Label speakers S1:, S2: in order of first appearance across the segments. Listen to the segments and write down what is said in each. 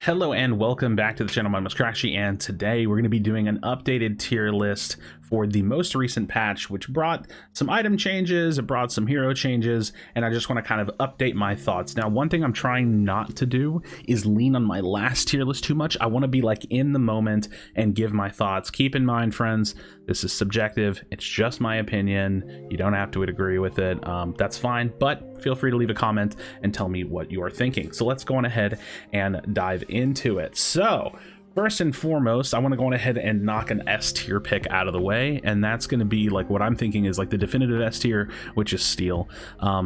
S1: Hello and welcome back to the channel. My name is Krashy, and today we're going to be doing an updated tier list for the most recent patch, which brought some item changes, it brought some hero changes, and I just want to kind of update my thoughts. Now, one thing I'm trying not to do is lean on my last tier list too much. I want to be like in the moment and give my thoughts. Keep in mind, friends, this is subjective. It's just my opinion. You don't have to agree with it. That's fine, but feel free to leave a comment and tell me what you are thinking. So let's go on ahead and dive into it. So first and foremost, I want to go on ahead and knock an S tier pick out of the way, and that's going to be like what I'm thinking is like the definitive S tier, which is Steel.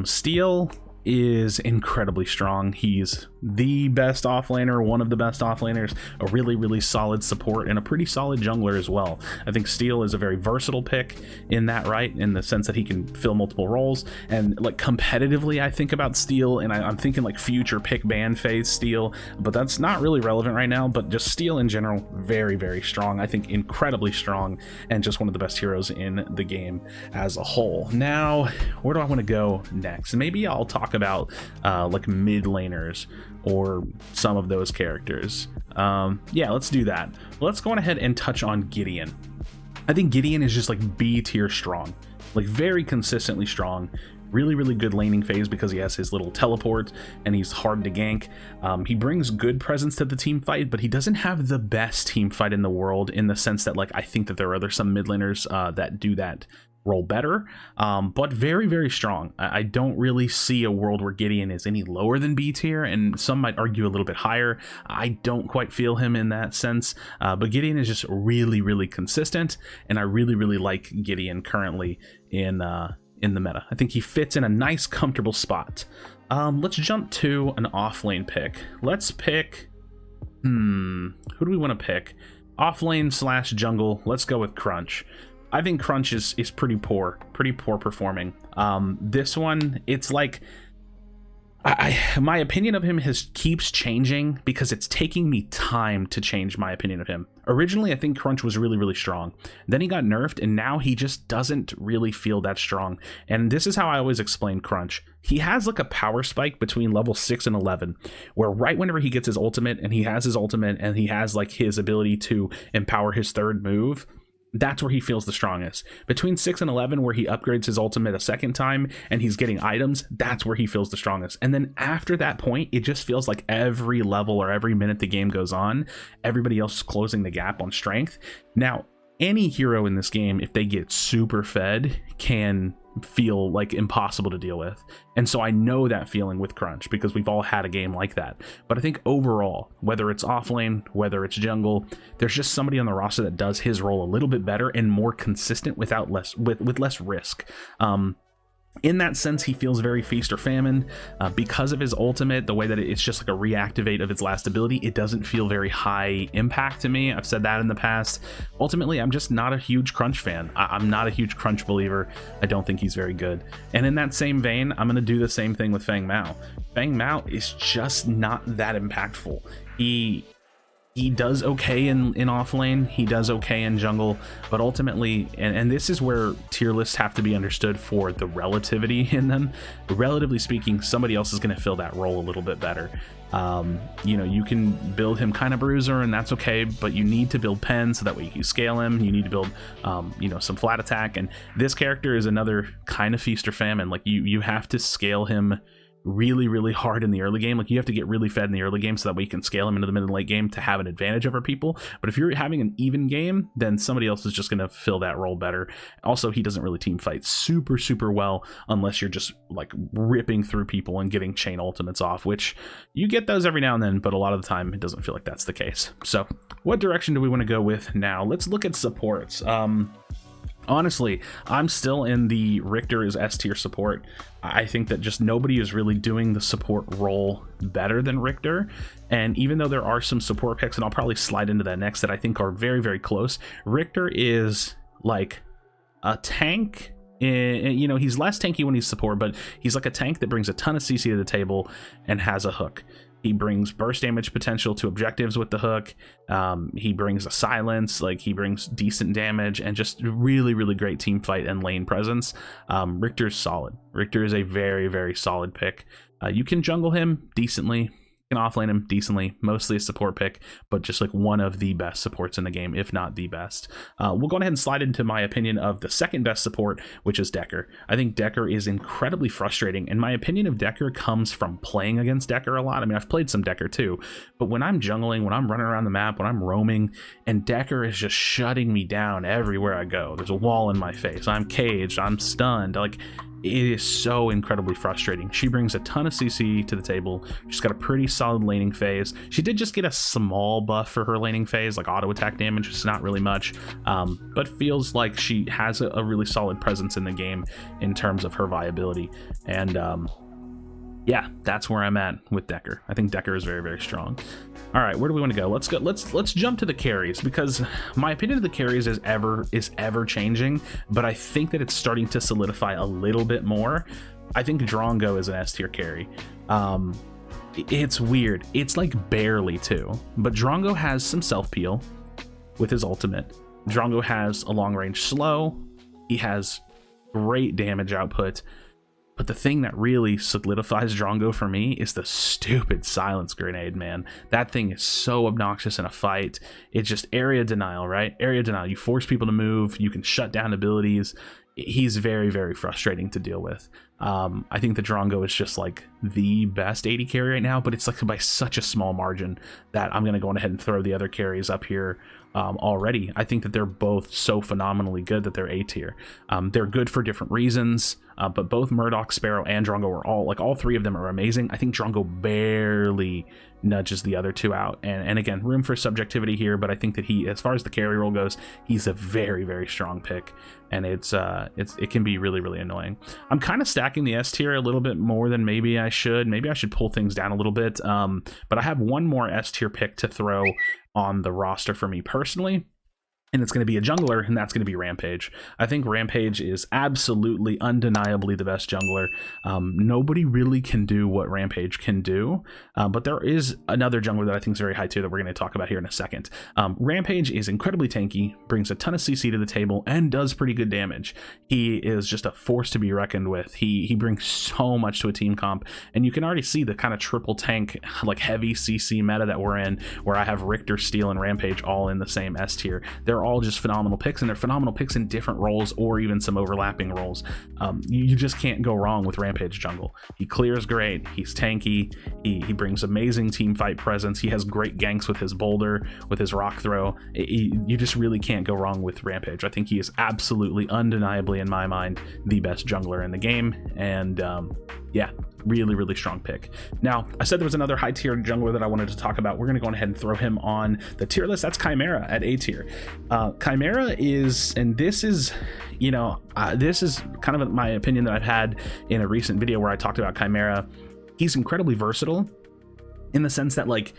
S1: Steel is incredibly strong. He's the best offlaner, one of the best offlaners, a really solid support, and a pretty solid jungler as well. I think Steel is a very versatile pick in that, right, in the sense that he can fill multiple roles. And like competitively, I think about Steel, and I'm thinking like future pick ban phase Steel, but that's not really relevant right now. But just Steel in general, very strong. I think incredibly strong, and just one of the best heroes in the game as a whole. Now, where do I want to go next? Maybe I'll talk about like mid laners or some of those characters. Yeah, let's do that. Let's go on ahead and touch on Gideon. I think Gideon is just like B tier strong, like very consistently strong. Really good laning phase because he has his little teleport and he's hard to gank. He brings good presence to the team fight, but he doesn't have the best team fight in the world, in the sense that like I think that there are some mid laners that do that role better, but very strong. I don't really see a world where Gideon is any lower than B tier, and some might argue a little bit higher. I don't quite feel him in that sense, but Gideon is just really consistent, and I really like Gideon currently in the meta. I think he fits in a nice comfortable spot. Let's jump to an offlane pick. Let's pick who do we want to pick? Offlane / jungle. Let's go with Crunch. I think Crunch is pretty poor performing. This one, it's like my opinion of him keeps changing because it's taking me time to change my opinion of him. Originally, I think Crunch was really strong. Then he got nerfed, and now he just doesn't really feel that strong. And this is how I always explain Crunch. He has like a power spike between level 6 and 11, where right whenever he gets his ultimate, and he has his ultimate, and he has like his ability to empower his third move, that's where he feels the strongest. Between 6 and 11, where he upgrades his ultimate a second time and he's getting items, that's where he feels the strongest. And then after that point, it just feels like every level or every minute the game goes on, everybody else is closing the gap on strength. Now, any hero in this game, if they get super fed, can feel like impossible to deal with. And so I know that feeling with Crunch because we've all had a game like that. But I think overall, whether it's offlane, whether it's jungle, there's just somebody on the roster that does his role a little bit better and more consistent with less risk. In that sense, he feels very feast or famine because of his ultimate, the way that it's just like a reactivate of its last ability. It doesn't feel very high impact to me. I've said that in the past. Ultimately, I'm just not a huge Crunch fan. I'm not a huge Crunch believer. I don't think he's very good. And in that same vein, I'm going to do the same thing with Feng Mao. Feng Mao is just not that impactful. He does okay in offlane, he does okay in jungle, but ultimately, and this is where tier lists have to be understood for the relativity in them. Relatively speaking, somebody else is going to fill that role a little bit better. You know, you can build him kind of bruiser, and that's okay, but you need to build pen so that way you can scale him. You need to build, you know, some flat attack, and this character is another kind of feast or famine. Like you have to scale him really hard in the early game. Like you have to get really fed in the early game so that way you can scale him into the mid and late game to have an advantage over people. But if you're having an even game, then somebody else is just going to fill that role better. Also, he doesn't really team fight super well unless you're just like ripping through people and getting chain ultimates off, which you get those every now and then, but a lot of the time it doesn't feel like that's the case. So what direction do we want to go with now? Let's look at supports. Honestly, I'm still in the RIKTOR is S tier support. I think that just nobody is really doing the support role better than RIKTOR. And even though there are some support picks, and I'll probably slide into that next, that I think are very close, RIKTOR is like a tank. You know, he's less tanky when he's support, but he's like a tank that brings a ton of CC to the table and has a hook. He brings burst damage potential to objectives with the hook. He brings a silence, like he brings decent damage and just really great team fight and lane presence. RIKTOR's solid. RIKTOR is a very solid pick. You can jungle him decently. can offlane him decently, mostly a support pick, but just like one of the best supports in the game, if not the best. We'll go ahead and slide into my opinion of the second best support, which is Decker. I think Decker is incredibly frustrating, and my opinion of Decker comes from playing against Decker a lot. I mean, I've played some Decker too, but when I'm jungling, when I'm running around the map, when I'm roaming, and Decker is just shutting me down everywhere I go. There's a wall in my face. I'm caged. I'm stunned. Like, it is so incredibly frustrating. She brings a ton of CC to the table. She's got a pretty solid laning phase. She did just get a small buff for her laning phase, like auto attack damage, which is not really much, but feels like she has a really solid presence in the game in terms of her viability. And yeah, that's where I'm at with Decker. I think Decker is very, very strong. All right, where do we want to go? Let's jump to the carries, because my opinion of the carries is ever changing, but I think that it's starting to solidify a little bit more. I think Drongo is an S tier carry. It's weird. It's like barely too, but Drongo has some self peel with his ultimate. Drongo has a long range slow. He has great damage output. But the thing that really solidifies Drongo for me is the stupid silence grenade, man. That thing is so obnoxious in a fight. It's just area denial, right? Area denial. You force people to move. You can shut down abilities. He's very, very frustrating to deal with. I think the Drongo is just like the best AD carry right now, but it's like by such a small margin that I'm going to go ahead and throw the other carries up here already. I think that they're both so phenomenally good that they're A tier. They're good for different reasons, but both Murdoch, Sparrow, and Drongo are all three of them are amazing. I think Drongo barely nudges the other two out, and again, room for subjectivity here, but I think that he, as far as the carry role goes, he's a very, very strong pick, and it can be really, really annoying. I'm kind of stacking the S tier a little bit more than maybe I should. Maybe I should pull things down a little bit, but I have one more S tier pick to throw on the roster for me personally, and it's going to be a jungler, and that's going to be Rampage. I think Rampage is absolutely, undeniably the best jungler. Nobody really can do what Rampage can do, but there is another jungler that I think is very high tier that we're going to talk about here in a second. Rampage is incredibly tanky, brings a ton of CC to the table, and does pretty good damage. He is just a force to be reckoned with. He brings so much to a team comp, and you can already see the kind of triple tank, like heavy CC meta that we're in, where I have RIKTOR, Steel, and Rampage all in the same S tier. They're all just phenomenal picks, and they're phenomenal picks in different roles or even some overlapping roles. You just can't go wrong with Rampage jungle. He clears great, he's tanky, he brings amazing team fight presence, he has great ganks with his boulder, with his rock throw. You just really can't go wrong with Rampage. I think he is absolutely, undeniably, in my mind, the best jungler in the game, and yeah, really, really strong pick. Now, I said there was another high tier jungler that I wanted to talk about. We're going to go ahead and throw him on the tier list. That's Chimera at A tier. Chimera is, and this is, you know, this is kind of my opinion that I've had in a recent video where I talked about Chimera. He's incredibly versatile in the sense that, like,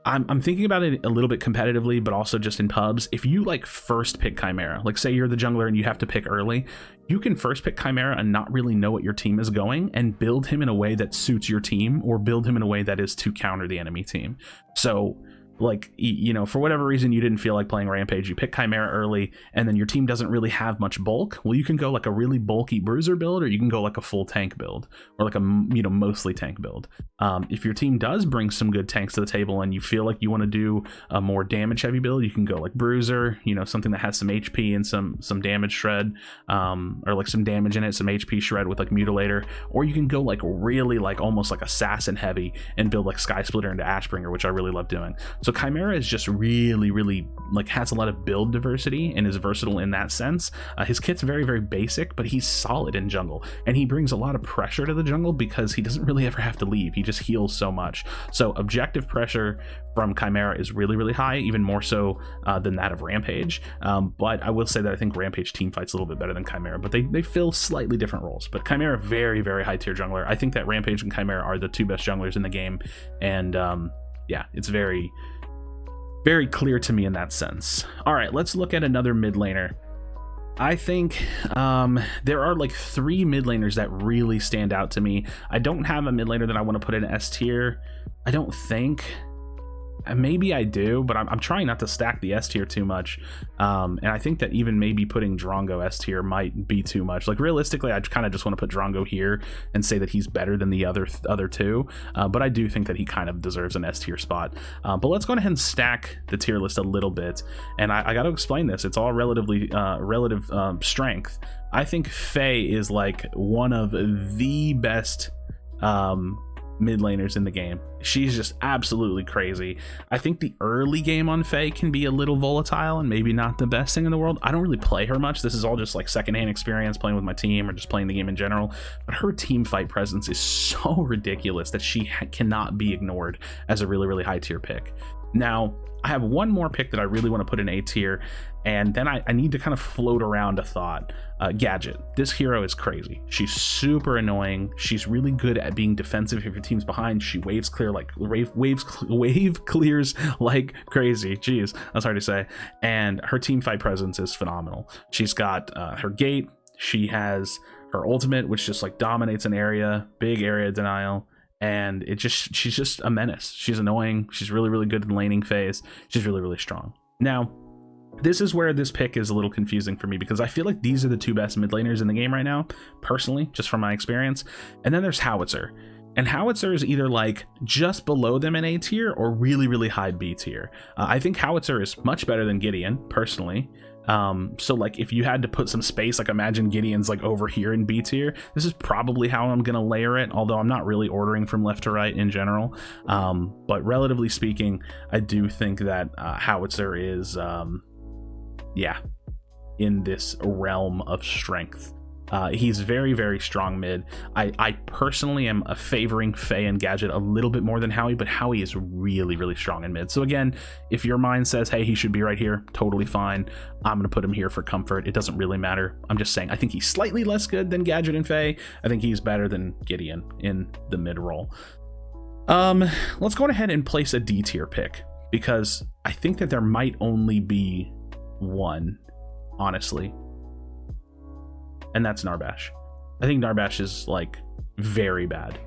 S1: I'm thinking about it a little bit competitively, but also just in pubs. If you like first pick Chimera, like say you're the jungler and you have to pick early, you can first pick Chimera and not really know what your team is going and build him in a way that suits your team, or build him in a way that is to counter the enemy team. So, like, you know, for whatever reason you didn't feel like playing Rampage, you pick Chimera early, and then your team doesn't really have much bulk. Well, you can go like a really bulky bruiser build, or you can go like a full tank build, or like a, you know, mostly tank build. If your team does bring some good tanks to the table and you feel like you want to do a more damage heavy build, you can go like bruiser, you know, something that has some HP and some damage shred, or like some damage in it, some HP shred with like mutilator, or you can go like really like almost like assassin heavy and build like Sky Splitter into Ashbringer, which I really love doing. So Chimera is just really, really like has a lot of build diversity and is versatile in that sense. His kit's very, very basic, but he's solid in jungle, and he brings a lot of pressure to the jungle because he doesn't really ever have to leave. He just heals so much. So objective pressure from Chimera is really, really high, even more so than that of Rampage. But I will say that I think Rampage team fights a little bit better than Chimera, but they fill slightly different roles. But Chimera, very, very high tier jungler. I think that Rampage and Chimera are the two best junglers in the game, and yeah, it's very, very clear to me in that sense. All right, let's look at another mid laner. I think there are like 3 mid laners that really stand out to me. I don't have a mid laner that I want to put in S tier, I don't think. maybe I do, but I'm trying not to stack the S tier too much. And I think that even maybe putting Drongo S tier might be too much. Like realistically, I kind of just want to put Drongo here and say that he's better than the other two. But I do think that he kind of deserves an S tier spot. But let's go ahead and stack the tier list a little bit. And I got to explain this. It's all relative strength. I think Faye is like one of the best mid laners in the game. She's just absolutely crazy. I think the early game on Faye can be a little volatile and maybe not the best thing in the world. I don't really play her much. This is all just like secondhand experience playing with my team or just playing the game in general. But her team fight presence is so ridiculous that she cannot be ignored as a really, really high tier pick. Now, I have one more pick that I really want to put in A tier, and then I need to kind of float around a thought. Gadget. This hero is crazy. She's super annoying. She's really good at being defensive if your team's behind. She wave clears like crazy. Jeez, that's hard to say. And her team fight presence is phenomenal. She's got her gate. She has her ultimate, which just like dominates an area, big area denial. And she's just a menace. She's annoying. She's really, really good in laning phase. She's really, really strong. Now, this is where this pick is a little confusing for me because I feel like these are the two best mid laners in the game right now, personally, just from my experience. And then there's Howitzer. And Howitzer is either like just below them in A tier or really, really high B tier. I think Howitzer is much better than Gideon, personally. So like if you had to put some space, like imagine Gideon's like over here in B tier, this is probably how I'm gonna layer it, although I'm not really ordering from left to right in general. But relatively speaking, I do think that Howitzer is in this realm of strength. He's very, very strong mid. I personally am favoring Faye and Gadget a little bit more than Howie, but Howie is really, really strong in mid. So again, if your mind says, hey, he should be right here, totally fine. I'm going to put him here for comfort. It doesn't really matter. I'm just saying, I think he's slightly less good than Gadget and Faye. I think he's better than Gideon in the mid role. Let's go ahead and place a D tier pick because I think that there might only be one, honestly. And that's Narbash. I think Narbash is like very bad.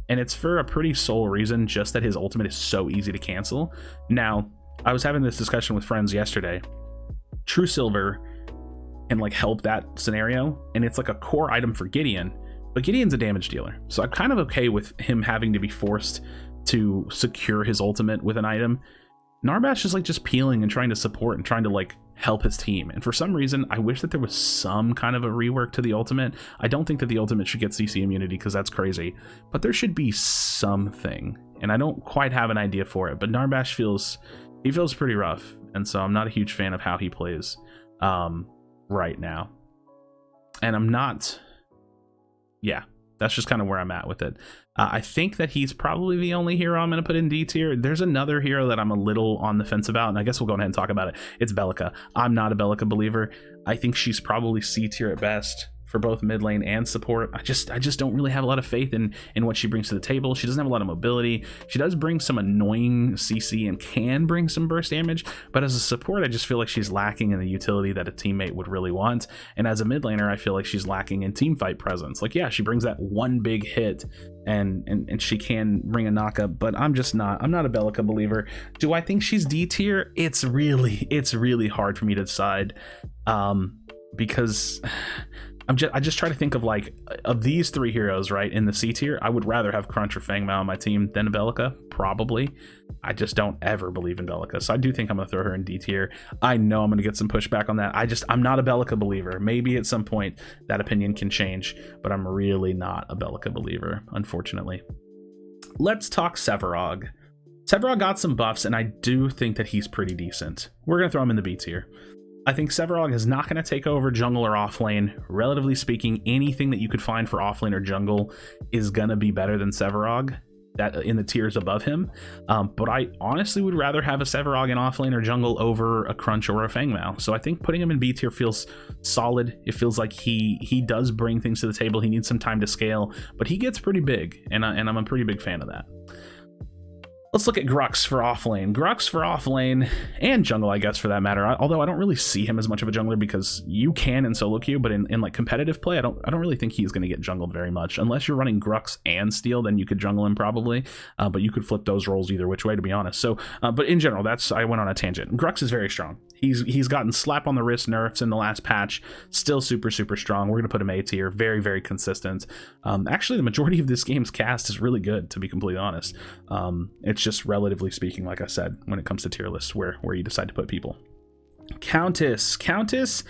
S1: And it's for a pretty sole reason, just that his ultimate is so easy to cancel. Now, I was having this discussion with friends yesterday. True Silver can like help that scenario, and it's like a core item for Gideon, but Gideon's a damage dealer. So I'm kind of okay with him having to be forced to secure his ultimate with an item. Narbash is like just peeling and trying to support and trying to like help his team. And for some reason, I wish that there was some kind of a rework to the ultimate. I don't think that the ultimate should get CC immunity because that's crazy, but there should be something. And I don't quite have an idea for it, but Narbash feels pretty rough. And so I'm not a huge fan of how he plays right now. And I'm not, that's just kind of where I'm at with it. I think that he's probably the only hero I'm going to put in D tier. There's another hero that I'm a little on the fence about, and I guess we'll go ahead and talk about it. It's Belica. I'm not a Belica believer. I think she's probably C tier at best for both mid lane and support. I just don't really have a lot of faith in what she brings to the table. She doesn't have a lot of mobility. She does bring some annoying CC and can bring some burst damage, but as a support, I just feel like she's lacking in the utility that a teammate would really want. And as a mid laner, I feel like she's lacking in team fight presence. Like, yeah, she brings that one big hit and she can bring a knockup, but I'm not a Belica believer. Do I think she's D tier? It's really hard for me to decide, because I just try to think of like, of these three heroes, right, in the C tier, I would rather have Crunch or Fang Mao on my team than a Belica, probably. I just don't ever believe in Belica, so I do think I'm gonna throw her in D tier. I know I'm gonna get some pushback on that. I'm not a Belica believer. Maybe at some point that opinion can change, but I'm really not a Belica believer, unfortunately. Let's talk Sevarog. Sevarog got some buffs, and I do think that he's pretty decent. We're gonna throw him in the B tier. I think Sevarog is not going to take over jungle or offlane. Relatively speaking, anything that you could find for offlane or jungle is going to be better than Sevarog, that in the tiers above him. But I honestly would rather have a Sevarog in offlane or jungle over a Crunch or a Fang Mao. So I think putting him in B tier feels solid. It feels like he does bring things to the table. He needs some time to scale, but he gets pretty big, and I'm a pretty big fan of that. Let's look at Grux for off lane. Grux for off lane and jungle, I guess, for that matter. Although I don't really see him as much of a jungler because you can in solo queue, but in like competitive play, I don't really think he's going to get jungled very much. Unless you're running Grux and Steel, then you could jungle him probably. But you could flip those roles either which way, to be honest. So, but in general, I went on a tangent. Grux is very strong. He's gotten slap on the wrist nerfs in the last patch. Still super strong. We're going to put him A tier. Very consistent. Actually, the majority of this game's cast is really good, to be completely honest. It's just relatively speaking, like I said, when it comes to tier lists, where you decide to put people. Countess,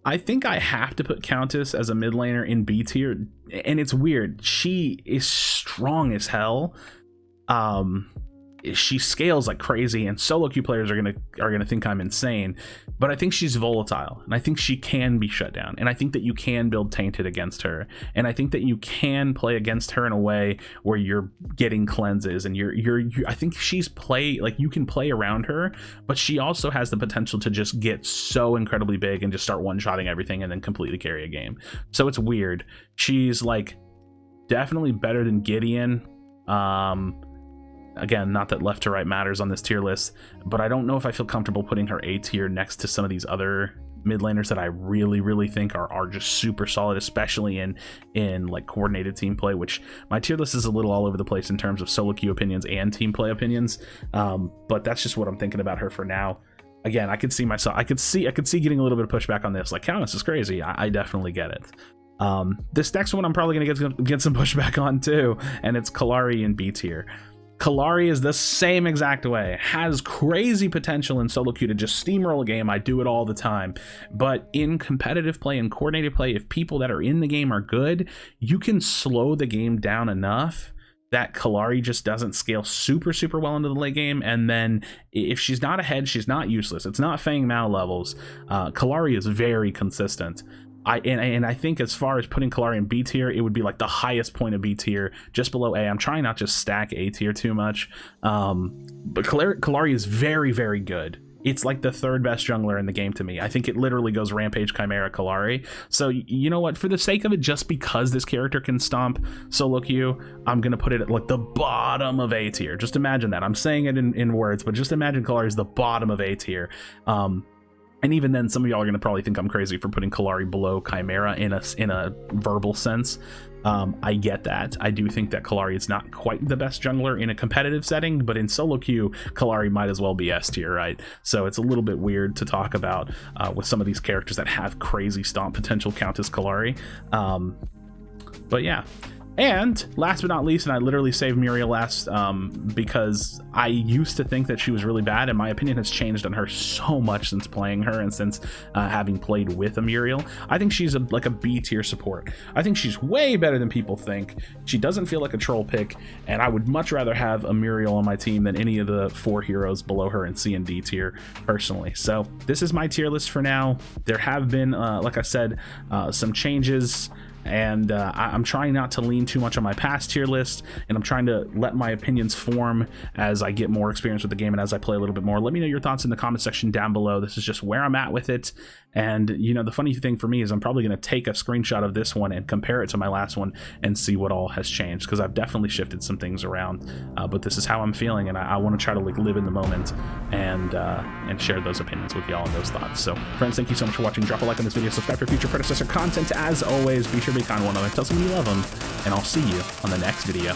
S1: I think I have to put Countess as a mid laner in B tier, and it's weird. She is strong as hell. She scales like crazy, and solo queue players are gonna think I'm insane, but I think she's volatile, and I think she can be shut down, and I think that you can build Tainted against her, and I think that you can play against her in a way where you're getting cleanses, and I think she's you can play around her, but she also has the potential to just get so incredibly big and just start one-shotting everything and then completely carry a game. So it's weird. She's like definitely better than Gideon. Again, not that left to right matters on this tier list, but I don't know if I feel comfortable putting her A tier next to some of these other mid laners that I really think are just super solid, especially in like coordinated team play, which my tier list is a little all over the place in terms of solo queue opinions and team play opinions. But that's just what I'm thinking about her for now. Again, I could see getting a little bit of pushback on this. Like, Countess is crazy. I definitely get it. This next one I'm probably gonna get some pushback on too, and it's Kallari in B tier. Kallari is the same exact way, has crazy potential in solo queue to just steamroll a game. I do it all the time, but in competitive play and coordinated play, if people that are in the game are good, you can slow the game down enough that Kallari just doesn't scale super well into the late game, and then if she's not ahead, she's not useless. It's not Fang Mao levels. Kallari is very consistent. I think as far as putting Kallari in B tier, it would be like the highest point of B tier, just below A. I'm trying not to stack A tier too much, but Kallari is very good. It's like the third best jungler in the game to me. I think it literally goes Rampage, Chimera, Kallari. So you know what? For the sake of it, just because this character can stomp solo queue, I'm gonna put it at like the bottom of A tier. Just imagine that. I'm saying it in words, but just imagine Kallari is the bottom of A tier. And even then, some of y'all are going to probably think I'm crazy for putting Kallari below Chimera in a verbal sense. I get that. I do think that Kallari is not quite the best jungler in a competitive setting, but in solo queue, Kallari might as well be S tier, right? So it's a little bit weird to talk about with some of these characters that have crazy stomp potential count as Kallari. But yeah. And last but not least, and I literally saved Muriel last because I used to think that she was really bad, and my opinion has changed on her so much since playing her and since having played with a Muriel. I think she's like a B tier support. I think she's way better than people think. She doesn't feel like a troll pick, and I would much rather have a Muriel on my team than any of the 4 heroes below her in C and D tier, personally. So this is my tier list for now. There have been, like I said, some changes, and I'm trying not to lean too much on my past tier list, and I'm trying to let my opinions form as I get more experience with the game and as I play a little bit more. Let me know your thoughts in the comment section down below. This is just where I'm at with it, and you know, the funny thing for me is I'm probably going to take a screenshot of this one and compare it to my last one and see what all has changed, because I've definitely shifted some things around, but this is how I'm feeling, and I want to try to like live in the moment and share those opinions with y'all and those thoughts. So friends, thank you so much for watching. Drop a like on this video, subscribe for future Predecessor content. As always, be sure to be kind to one another, tell someone you love them, and I'll see you on the next video.